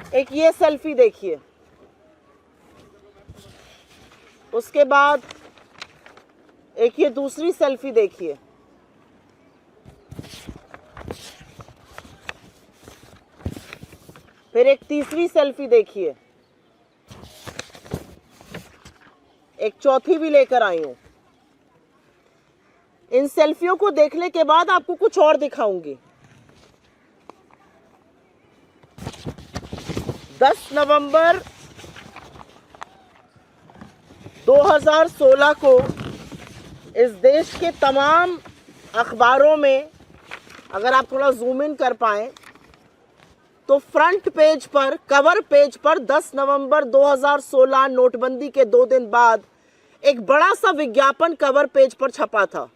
एक ये सेल्फी देखिए, उसके बाद एक ये दूसरी सेल्फी देखिए, फिर एक तीसरी सेल्फी देखिए, एक चौथी भी लेकर आई हूं। इन सेल्फियों को देखने के बाद आपको कुछ और दिखाऊंगी। 10 नवंबर 2016 को इस देश के तमाम अखबारों में, अगर आप थोड़ा जूम इन कर पाएं, तो फ्रंट पेज पर, कवर पेज पर 10 नवंबर 2016 नोटबंदी के 2 दिन बाद एक बड़ा सा विज्ञापन कवर पेज पर छपा था।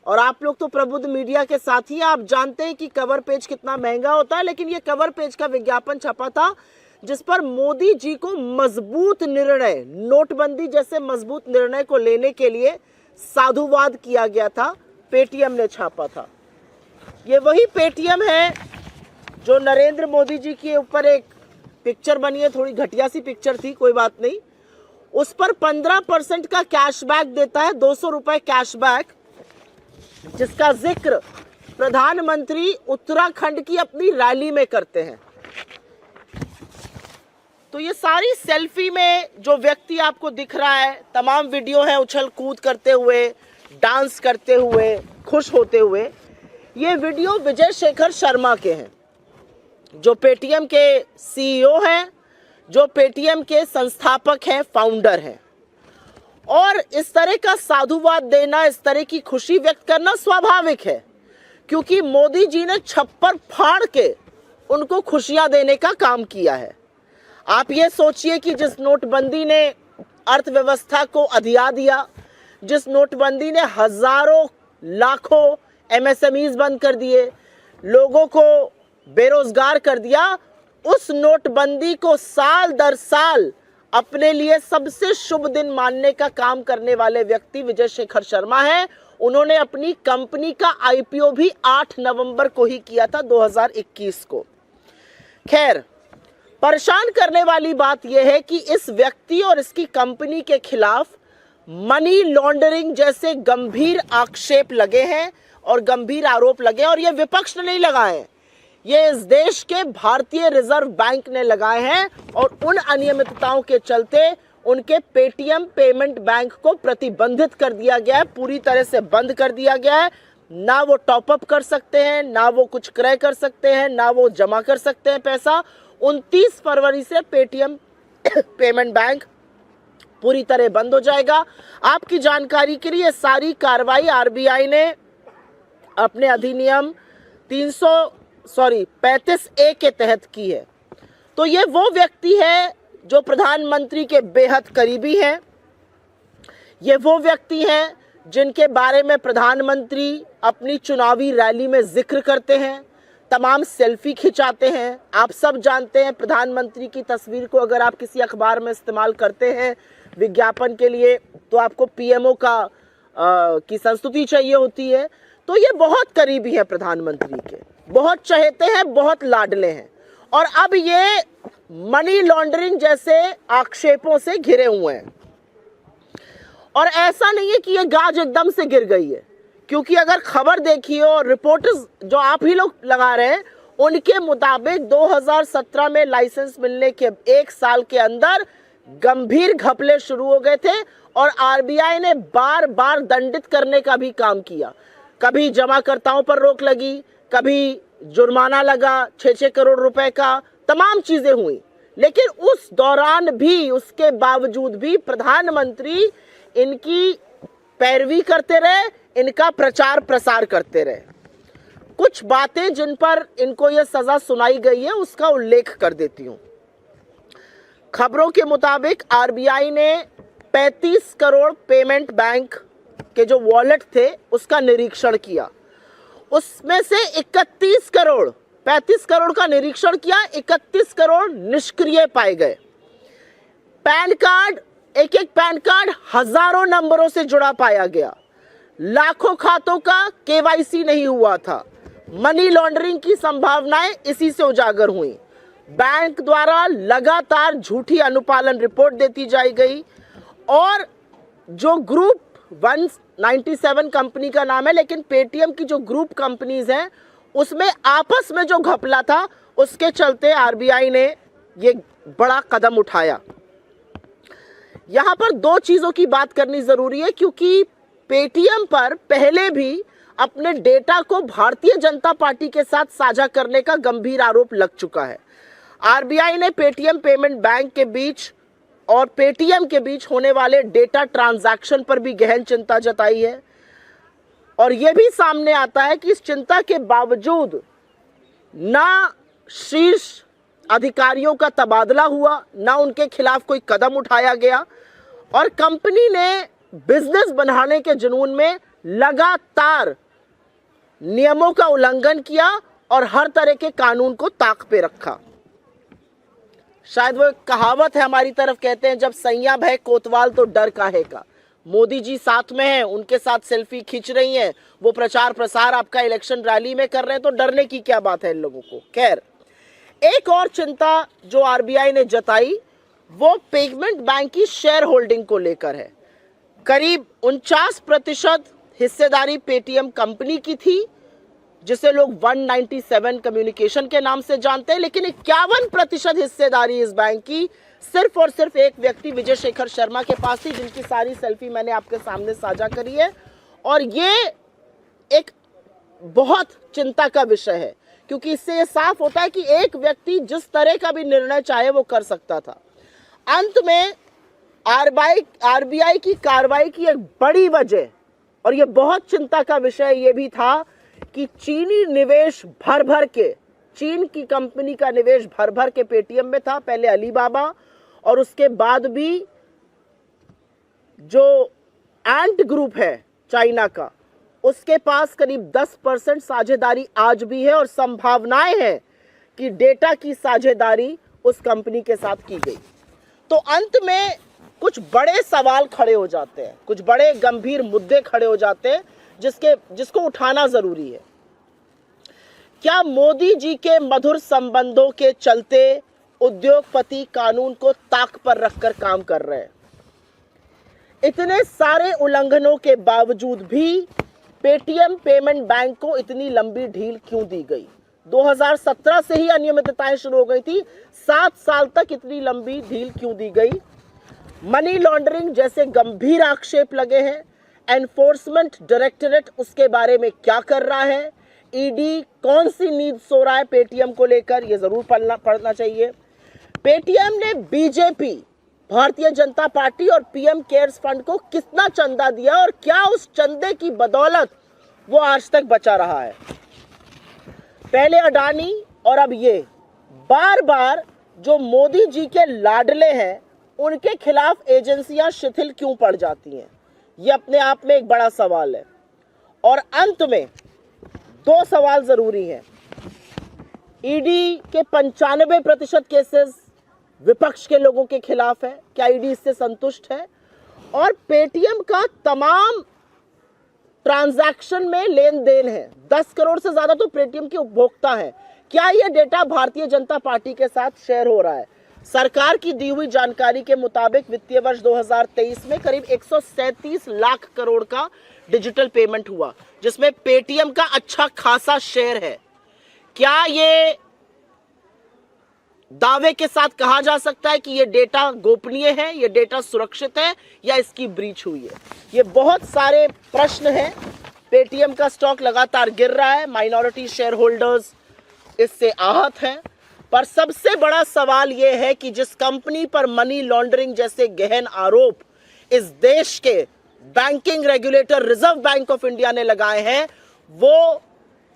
और आप लोग तो प्रबुद्ध मीडिया के साथ ही आप जानते हैं कि कवर पेज कितना महंगा होता है, लेकिन ये कवर पेज का विज्ञापन छपा था जिस पर मोदी जी को मजबूत निर्णय, नोटबंदी जैसे मजबूत निर्णय को लेने के लिए साधुवाद किया गया था। पेटीएम ने छापा था। ये वही पेटीएम है जो नरेंद्र मोदी जी के ऊपर एक पिक्चर बनी है, थोड़ी घटिया सी पिक्चर थी, कोई बात नहीं। उस पर 15% का कैशबैक देता है, 200 रुपए कैशबैक, जिसका जिक्र प्रधानमंत्री उत्तराखंड की अपनी रैली में करते हैं। तो ये सारी सेल्फी में जो व्यक्ति आपको दिख रहा है, तमाम वीडियो है उछल कूद करते हुए, डांस करते हुए, खुश होते हुए। ये वीडियो विजय शेखर शर्मा के हैं, जो पेटीएम के सीईओ हैं, जो पेटीएम के संस्थापक हैं, फाउंडर हैं। और इस तरह का साधुवाद देना, इस तरह की खुशी व्यक्त करना स्वाभाविक है, क्योंकि मोदी जी ने छप्पर फाड़ के उनको खुशियां देने का काम किया है। आप ये सोचिए कि जिस नोटबंदी ने अर्थव्यवस्था को अधिया दिया, जिस नोटबंदी ने हजारों लाखों एमएसएमईज बंद कर दिए, लोगों को बेरोजगार कर दिया, उस नोटबंदी को साल दर साल अपने लिए सबसे शुभ दिन मानने का काम करने वाले व्यक्ति विजय शेखर शर्मा हैं। उन्होंने अपनी कंपनी का आईपीओ भी 8 नवंबर को ही किया था, 2021 को। खैर, परेशान करने वाली बात यह है कि इस व्यक्ति और इसकी कंपनी के खिलाफ मनी लॉन्ड्रिंग जैसे गंभीर आक्षेप लगे हैं और गंभीर आरोप लगे हैं। और ये विपक्ष ने नहीं लगाए, ये इस देश के भारतीय रिजर्व बैंक ने लगाए हैं। और उन अनियमितताओं के चलते उनके पेटीएम पेमेंट बैंक को प्रतिबंधित कर दिया गया है, पूरी तरह से बंद कर दिया गया है। ना वो टॉपअप कर सकते हैं, ना वो कुछ क्रय कर सकते हैं, ना वो जमा कर सकते हैं पैसा। 29 फरवरी से पेटीएम पेमेंट बैंक पूरी तरह बंद हो जाएगा। आपकी जानकारी के लिए सारी कार्रवाई आरबीआई ने अपने अधिनियम 35A के तहत की है। तो ये वो व्यक्ति है जो प्रधानमंत्री के बेहद करीबी हैं। ये वो व्यक्ति हैं जिनके बारे में प्रधानमंत्री अपनी चुनावी रैली में जिक्र करते हैं, तमाम सेल्फी खिंचाते हैं। आप सब जानते हैं, प्रधानमंत्री की तस्वीर को अगर आप किसी अखबार में इस्तेमाल करते हैं विज्ञापन के लिए, तो आपको पीएमओ की संस्तुति चाहिए होती है। तो ये बहुत करीबी है प्रधानमंत्री के, बहुत चहेते हैं, बहुत लाडले हैं। और अब ये मनी लॉन्ड्रिंग जैसे आक्षेपों से घिरे हुए हैं। और ऐसा नहीं है कि ये गाज एकदम से गिर गई है, क्योंकि अगर खबर देखिए और रिपोर्टर्स जो आप ही लोग लगा रहे हैं, उनके मुताबिक 2017 में लाइसेंस मिलने के 1 साल के अंदर गंभीर घपले शुरू हो गए थे और आरबीआई ने बार बार दंडित करने का भी काम किया। कभी जमाकर्ताओं पर रोक लगी, कभी जुर्माना लगा 6-6 करोड़ रुपए का, तमाम चीजें हुई। लेकिन उस दौरान भी, उसके बावजूद भी प्रधानमंत्री इनकी पैरवी करते रहे, इनका प्रचार प्रसार करते रहे। कुछ बातें जिन पर इनको यह सजा सुनाई गई है उसका उल्लेख कर देती हूं। खबरों के मुताबिक आरबीआई ने 35 करोड़ पेमेंट बैंक के जो वॉलेट थे उसका निरीक्षण किया। उसमें से 31 करोड़, 35 करोड़ का निरीक्षण किया, 31 करोड़ निष्क्रिय पाए गए। पैन कार्ड, एक एक पैन कार्ड हजारों नंबरों से जुड़ा पाया गया। लाखों खातों का केवाईसी नहीं हुआ था। मनी लॉन्ड्रिंग की संभावनाएं इसी से उजागर हुई। बैंक द्वारा लगातार झूठी अनुपालन रिपोर्ट देती जाई गई और जो ग्रुप 197 कंपनी का नाम है, लेकिन पेटीएम की जो ग्रुप कंपनीज हैं उसमें आपस में जो घपला था, उसके चलते आरबीआई ने ये बड़ा कदम उठाया। यहां पर दो चीजों की बात करनी जरूरी है, क्योंकि पेटीएम पर पहले भी अपने डेटा को भारतीय जनता पार्टी के साथ साझा करने का गंभीर आरोप लग चुका है। आरबीआई ने पेटीएम पेमेंट बैंक के बीच और पेटीएम के बीच होने वाले डेटा ट्रांजैक्शन पर भी गहन चिंता जताई है और यह भी सामने आता है कि इस चिंता के बावजूद ना शीर्ष अधिकारियों का तबादला हुआ, ना उनके खिलाफ कोई कदम उठाया गया और कंपनी ने बिजनेस बढ़ाने के जुनून में लगातार नियमों का उल्लंघन किया और हर तरह के कानून को ताक पे रखा। शायद वो कहावत है हमारी तरफ, कहते हैं जब सैया भय कोतवाल तो डर काहे का। मोदी जी साथ में हैं, उनके साथ सेल्फी खींच रही हैं, वो प्रचार प्रसार आपका इलेक्शन रैली में कर रहे हैं, तो डरने की क्या बात है इन लोगों को। खैर, एक और चिंता जो आरबीआई ने जताई वो पेमेंट बैंक की शेयर होल्डिंग को लेकर है। करीब 49% हिस्सेदारी पेटीएम कंपनी की थी, जिसे लोग 197 कम्युनिकेशन के नाम से जानते हैं, लेकिन 51% हिस्सेदारी इस बैंक की सिर्फ और सिर्फ एक व्यक्ति विजय शेखर शर्मा के पास थी, जिनकी सारी सेल्फी मैंने आपके सामने साझा करी है। और ये एक बहुत चिंता का विषय है, क्योंकि इससे ये साफ होता है कि एक व्यक्ति जिस तरह का भी निर्णय चाहे वो कर सकता था। अंत में आरबीआई की कार्रवाई की एक बड़ी वजह, और ये बहुत चिंता का विषय ये भी था कि चीनी निवेश भर भर के, चीन की कंपनी का निवेश भर भर के पेटीएम में था, पहले अलीबाबा और उसके बाद भी जो एंट ग्रुप है चाइना का, उसके पास करीब 10% साझेदारी आज भी है और संभावनाएं हैं कि डेटा की साझेदारी उस कंपनी के साथ की गई। तो अंत में कुछ बड़े सवाल खड़े हो जाते हैं, कुछ बड़े गंभीर मुद्दे खड़े हो जाते हैं जिसको उठाना जरूरी है। क्या मोदी जी के मधुर संबंधों के चलते उद्योगपति कानून को ताक पर रखकर काम कर रहे हैं? इतने सारे उल्लंघनों के बावजूद भी पेटीएम पेमेंट बैंक को इतनी लंबी ढील क्यों दी गई? 2017 से ही अनियमितताएं शुरू हो गई थी, 7 साल तक इतनी लंबी ढील क्यों दी गई? मनी लॉन्ड्रिंग जैसे गंभीर आक्षेप लगे हैं। एनफोर्समेंट डायरेक्टरेट उसके बारे में क्या कर रहा है? ईडी कौन सी नींद सो रहा है पेटीएम को लेकर? ये जरूर पढ़ना चाहिए। पेटीएम ने बीजेपी, भारतीय जनता पार्टी और पीएम केयर्स फंड को कितना चंदा दिया और क्या उस चंदे की बदौलत वो आज तक बचा रहा है? पहले अडानी और अब ये बार बार जो मोदी जी के लाडले हैं, उनके खिलाफ एजेंसियां शिथिल क्यों पड़ जाती हैं? ये अपने आप में एक बड़ा सवाल है। और अंत में 2 सवाल जरूरी हैं। ईडी के 95% केसेस विपक्ष के लोगों के खिलाफ है, क्या ईडी इससे संतुष्ट है? और पेटीएम का तमाम ट्रांजैक्शन में लेन देन है, 10 करोड़ से ज्यादा तो पेटीएम के उपभोक्ता हैं, क्या यह डेटा भारतीय जनता पार्टी के साथ शेयर हो रहा है? सरकार की दी हुई जानकारी के मुताबिक वित्तीय वर्ष 2023 में करीब 137 लाख करोड़ का डिजिटल पेमेंट हुआ, जिसमें पेटीएम का अच्छा खासा शेयर है। क्या ये दावे के साथ कहा जा सकता है कि ये डेटा गोपनीय है, ये डेटा सुरक्षित है, या इसकी ब्रीच हुई है? ये बहुत सारे प्रश्न हैं। पेटीएम का स्टॉक लगातार गिर रहा है, माइनॉरिटी शेयर होल्डर्स इससे आहत हैं, पर सबसे बड़ा सवाल यह है कि जिस कंपनी पर मनी लॉन्ड्रिंग जैसे गहन आरोप इस देश के banking regulator reserve bank of India ने लगाए हैं, वो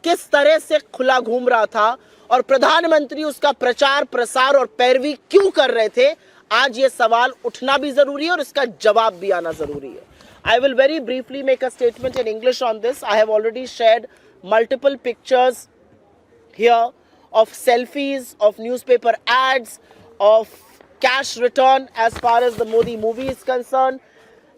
किस तरह से खुला घूम रहा था और प्रधानमंत्री उसका प्रचार प्रसार और पैरवी क्यों कर रहे थे? आज ये सवाल उठना भी जरूरी है और इसका जवाब भी आना जरूरी है। I will very briefly make a statement in English on this. I have already shared multiple pictures here of selfies, of newspaper ads, of cash return as far as the Modi movie is concerned.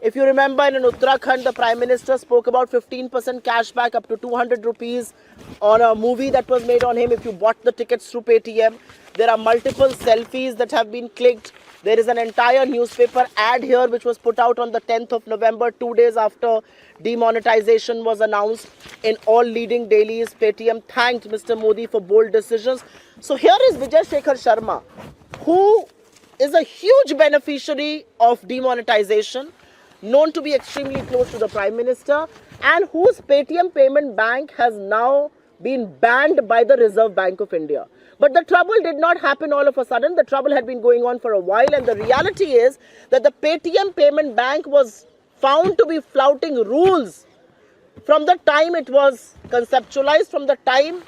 If you remember, in Uttarakhand, the Prime Minister spoke about 15% cashback up to 200 rupees on a movie that was made on him if you bought the tickets through Paytm. There are multiple selfies that have been clicked. There is an entire newspaper ad here which was put out on the 10th of November, 2 days after demonetization was announced. In all leading dailies, Paytm thanked Mr. Modi for bold decisions. So here is Vijay Shekhar Sharma, who is a huge beneficiary of demonetization, known to be extremely close to the Prime Minister, and whose Paytm Payment Bank has now been banned by the Reserve Bank of India. But the trouble did not happen all of a sudden. The trouble had been going on for a while, and the reality is that the Paytm Payment Bank was found to be flouting rules from the time it was conceptualized, from the time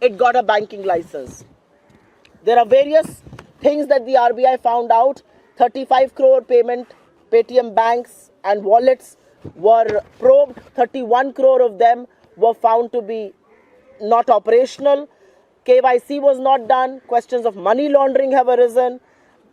it got a banking license. There are various things that the RBI found out. 35 crore Paytm banks and wallets were probed. 31 crore of them were found to be not operational. KYC was not done. Questions of money laundering have arisen.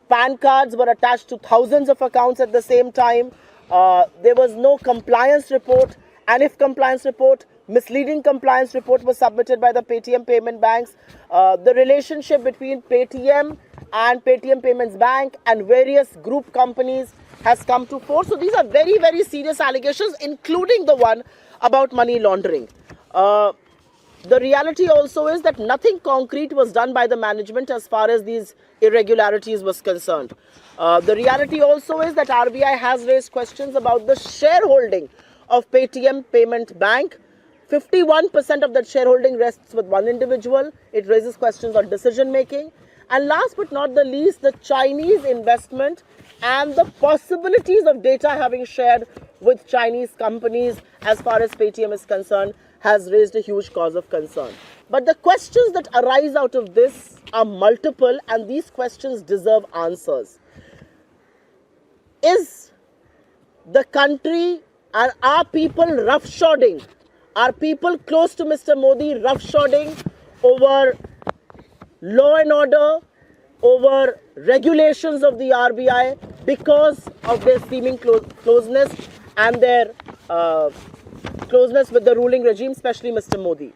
PAN cards were attached to thousands of accounts at the same time. There was no compliance report, and if compliance report, misleading compliance report was submitted by the Paytm payment banks. The relationship between Paytm and Paytm Payments Bank and various group companies has come to fore. So these are very, very serious allegations, including the one about money laundering. The reality also is that nothing concrete was done by the management as far as these irregularities was concerned. The reality also is that RBI has raised questions about the shareholding of Paytm Payment Bank. 51% of that shareholding rests with one individual. It raises questions on decision making. And last but not the least, the Chinese investment and the possibilities of data having shared with Chinese companies as far as Paytm is concerned has raised a huge cause of concern. But the questions that arise out of this are multiple, and these questions deserve answers. Is the country and our people roughshodding? Are people close to Mr. Modi roughshodding over law and order, over regulations of the RBI because of their seeming closeness and their closeness with the ruling regime, especially Mr. Modi?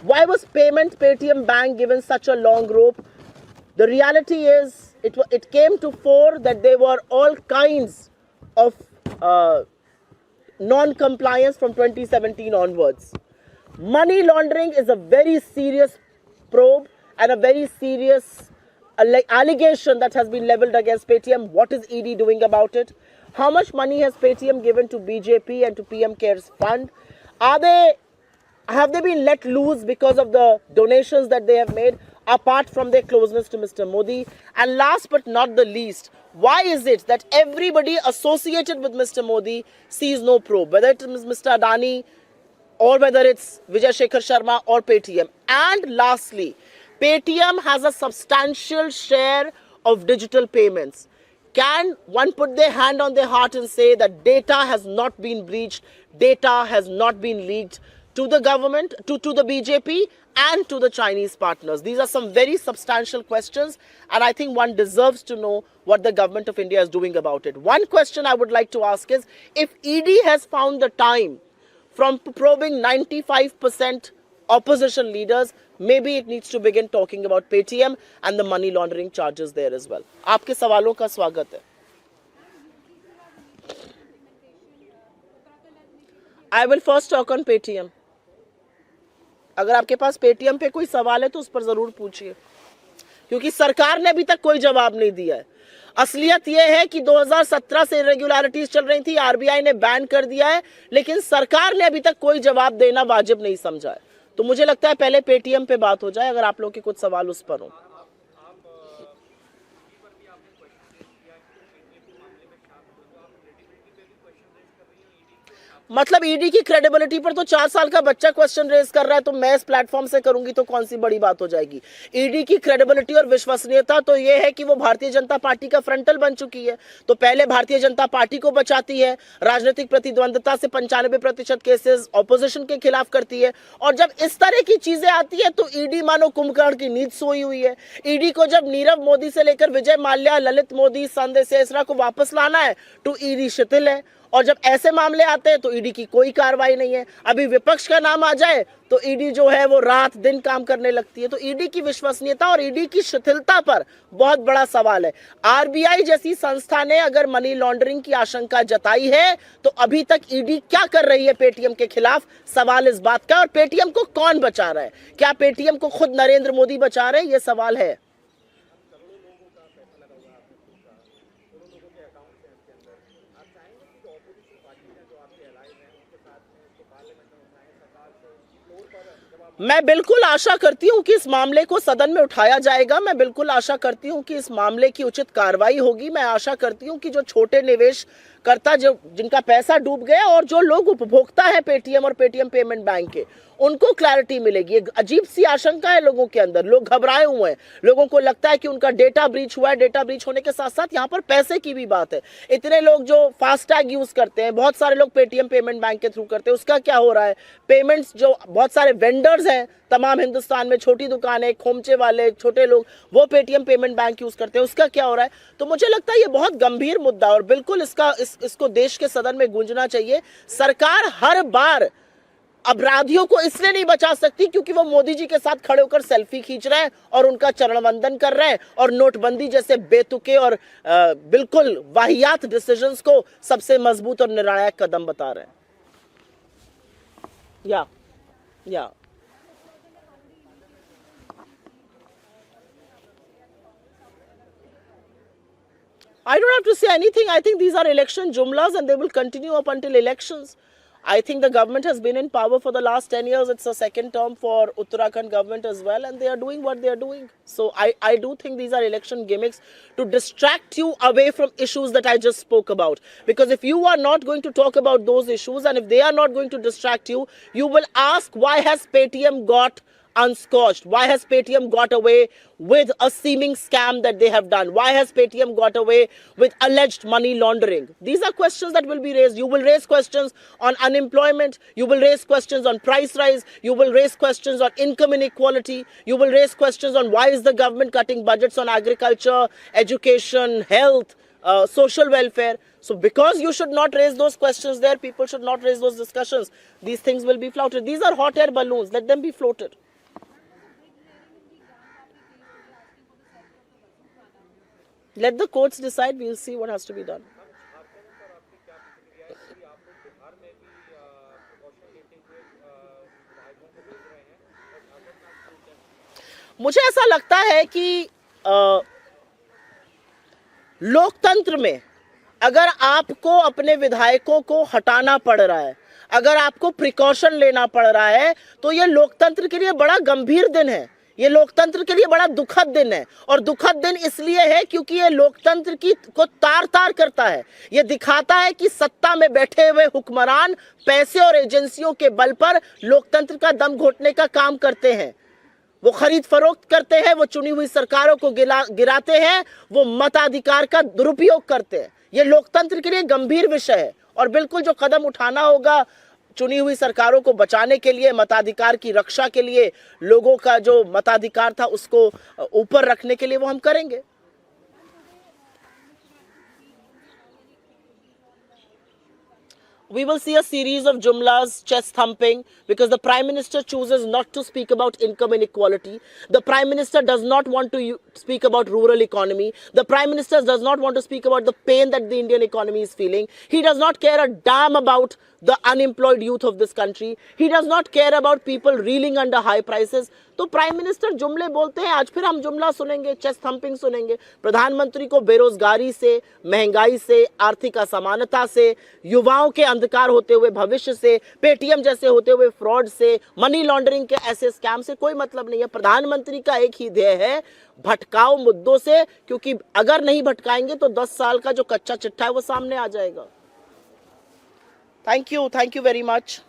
Why was Paytm Bank given such a long rope? The reality is it came to fore that there were all kinds of non-compliance from 2017 onwards. Money laundering is a very serious probe and a very serious allegation that has been leveled against Paytm. What is ED doing about it? How much money has Paytm given to BJP and to PM CARES Fund? Have they been let loose because of the donations that they have made, apart from their closeness to Mr. Modi? And last but not the least, why is it that everybody associated with Mr. Modi sees no probe, whether it is Mr. Adani or whether it's Vijay Shekhar Sharma or Paytm? And lastly, Paytm has a substantial share of digital payments. Can one put their hand on their heart and say that data has not been breached, data has not been leaked to the government, to the BJP and to the Chinese partners? These are some very substantial questions, and I think one deserves to know what the government of India is doing about it. One question I would like to ask is, if ED has found the time from probing 95% opposition leaders, maybe it needs to begin talking about Paytm and the money laundering charges there as well. आपके सवालों का स्वागत है. I will first talk on Paytm. अगर आपके पास Paytm पे कोई सवाल है तो उस पर जरूर पूछिए, क्योंकि सरकार ने अभी तक कोई जवाब नहीं दिया है. असलियत यह है कि 2017 से इरेगुलरिटीज चल रही थी, आरबीआई ने बैन कर दिया है, लेकिन सरकार ने अभी तक कोई जवाब देना वाजिब नहीं समझा है. तो मुझे लगता है पहले Paytm पे बात हो जाए, अगर आप लोगों के कुछ सवाल उस पर हो. मतलब ईडी की क्रेडिबिलिटी पर तो 4 साल का बच्चा क्वेश्चन रेज कर रहा है, तो मैं इस प्लेटफॉर्म से करूंगी तो कौन सी बड़ी बात हो जाएगी। ईडी की क्रेडिबिलिटी और विश्वसनीयता तो ये है कि वो भारतीय जनता पार्टी का फ्रंटल बन चुकी है, तो पहले भारतीय जनता पार्टी को बचाती है, राजनीतिक प्रतिद्वंदता से 95% केसेस ऑपोजिशन के खिलाफ करती है, और जब इस तरह की चीजें आती है तो ईडी मानो कुंभकर्ण की नींद सोई हुई है। ईडी को जब नीरव मोदी से लेकर विजय माल्या, ललित मोदी, संजय सेसरा को वापस लाना है तो ईडी शिथिल है, और जब ऐसे मामले आते हैं तो ईडी की कोई कार्रवाई नहीं है। अभी विपक्ष का नाम आ जाए तो ईडी जो है वो रात दिन काम करने लगती है। तो ईडी की विश्वसनीयता और ईडी की शिथिलता पर बहुत बड़ा सवाल है। आरबीआई जैसी संस्था ने अगर मनी लॉन्ड्रिंग की आशंका जताई है तो अभी तक ईडी क्या कर रही है पेटीएम के खिलाफ, सवाल इस बात का। और पेटीएम को कौन बचा रहा है, क्या पेटीएम को खुद नरेंद्र मोदी बचा रहे हैं, ये सवाल है। मैं बिल्कुल आशा करती हूं कि इस मामले को सदन में उठाया जाएगा। मैं बिल्कुल आशा करती हूं कि इस मामले की उचित कार्रवाई होगी। मैं आशा करती हूं कि जो छोटे निवेशकर्ता जिनका पैसा डूब गया और जो लोग उपभोक्ता है पेटीएम और पेटीएम पेमेंट बैंक के, उनको क्लैरिटी मिलेगी। एक अजीब सी आशंका है लोगों के अंदर, लोग घबराए हुए हैं, लोगों को लगता है कि उनका डेटा ब्रीच हुआ है। डेटा ब्रीच होने के साथ साथ यहाँ पर पैसे की भी बात है। इतने लोग जो फास्टैग यूज करते हैं, बहुत सारे लोग पेटीएम पेमेंट बैंक के थ्रू करते हैं, उसका क्या हो रहा है। पेमेंट्स जो बहुत सारे वेंडर्स हैं तमाम हिंदुस्तान में, छोटी दुकानें, खोमचे वाले छोटे लोग, वो पेटीएम पेमेंट बैंक यूज करते हैं, उसका क्या हो रहा है। तो मुझे लगता है ये बहुत गंभीर मुद्दा और बिल्कुल इसको देश के सदन में गूंजना चाहिए। सरकार हर बार अपराधियों को इसलिए नहीं बचा सकती क्योंकि वो मोदी जी के साथ खड़े होकर सेल्फी खींच रहे हैं और उनका चरण वंदन कर रहे हैं और नोटबंदी जैसे बेतुके और बिल्कुल वाहियात डिसीजंस को सबसे मजबूत और निर्णायक कदम बता रहे हैं। या I don't have to say anything. I think these are election jumlas and they will continue up until elections. I think the government has been in power for the last 10 years. It's a second term for Uttarakhand government as well, and they are doing what they are doing. So I do think these are election gimmicks to distract you away from issues that I just spoke about. Because if you are not going to talk about those issues and if they are not going to distract you, you will ask, why has Paytm got unscorched? Why has Paytm got away with a seeming scam that they have done? Why has Paytm got away with alleged money laundering? These are questions that will be raised. You will raise questions on unemployment. You will raise questions on price rise. You will raise questions on income inequality. You will raise questions on why is the government cutting budgets on agriculture, education, health, social welfare. So because you should not raise those questions there, people should not raise those discussions. These things will be flouted. These are hot air balloons. Let them be floated. Let the courts decide. We'll see what has to be done. मुझे ऐसा लगता है कि लोकतंत्र में अगर आपको अपने विधायकों को हटाना पड़ रहा है, अगर आपको प्रिकॉशन लेना पड़ रहा है, तो ये लोकतंत्र के लिए बड़ा गंभीर दिन है। ये लोकतंत्र के लिए बड़ा दुखद दिन है। और दुखद दिन इसलिए है क्योंकि ये लोकतंत्र को तार तार करता है। ये दिखाता है कि सत्ता में बैठे हुए हुक्मरान पैसे और एजेंसियों के बल पर लोकतंत्र का दम घोटने का काम करते हैं। वो खरीद फरोख्त करते हैं, वो चुनी हुई सरकारों को गिराते हैं, वो मताधिकार का दुरुपयोग करते हैं। ये लोकतंत्र के लिए गंभीर विषय है और बिल्कुल जो कदम उठाना होगा चुनी हुई सरकारों को बचाने के लिए, मताधिकार की रक्षा के लिए, लोगों का जो मताधिकार था उसको ऊपर रखने के लिए, वो हम करेंगे। We will see a series of jumlas, chest thumping, because the Prime Minister chooses not to speak about income inequality. The Prime Minister does not want to speak about rural economy. The Prime Minister does not want to speak about the pain that the Indian economy is feeling. He does not care a damn about the unemployed youth of this country. He does not care about people reeling under high prices. तो prime minister जुमले बोलते हैं, आज फिर हम जुमला सुनेंगे, chest thumping सुनेंगे। प्रधानमंत्री को बेरोजगारी से, महंगाई से, आर्थिक असमानता से, युवाओं के अंधकार होते हुए भविष्य से, पेटीएम जैसे होते हुए फ्रॉड से, मनी लॉन्ड्रिंग के ऐसे स्कैम से कोई मतलब नहीं है। प्रधानमंत्री का एक ही ध्येय है, भटकाओ मुद्दों से, क्योंकि अगर नहीं भटकाएंगे तो 10 साल का जो कच्चा चिट्ठा है वो सामने आ जाएगा। Thank you very much.